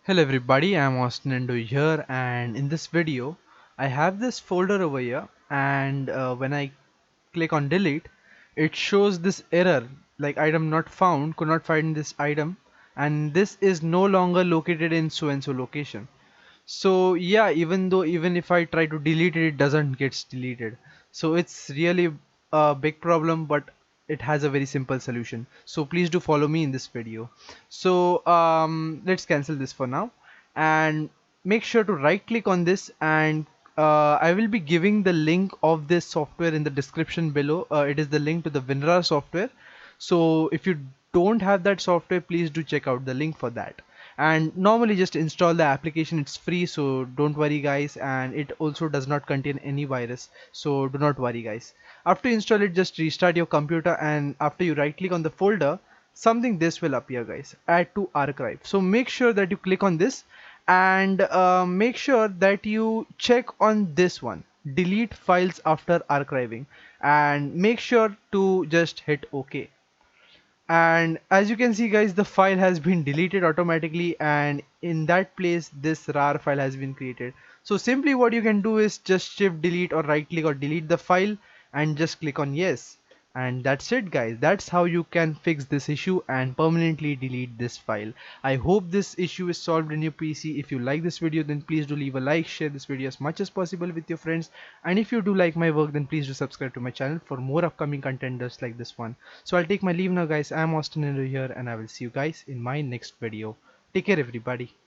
Hello everybody, I'm AustinEndO here, and in this video I have this folder over here, and when I click on delete it shows this error like item not found, could not find this item, and this is no longer located in so and so location. So yeah, even if I try to delete it, it doesn't gets deleted. So it's really a big problem, but it has a very simple solution. So please do follow me in this video. So let's cancel this for now, and make sure to right click on this, and I will be giving the link of this software in the description below. It is the link to the WinRAR software. So if you don't have that software, please do check out the link for that. And normally just install the application, it's free, so don't worry guys, and it also does not contain any virus, so do not worry guys. After you install it, just restart your computer, and after you right click on the folder, something this will appear guys, add to archive. So make sure that you click on this, and make sure that you check on this one, delete files after archiving, and make sure to just hit OK. And as you can see guys, the file has been deleted automatically, and in that place this rar file has been created. So simply what you can do is just shift delete or right click or delete the file and just click on yes, and that's it guys. That's how you can fix this issue and permanently delete this file. I hope this issue is solved in your PC. If you like this video, then please do leave a like, share this video as much as possible with your friends, and if you do like my work, then please do subscribe to my channel for more upcoming content just like this one. So I'll take my leave now guys. I'm AustinEndO here, and I will see you guys in my next video. Take care everybody.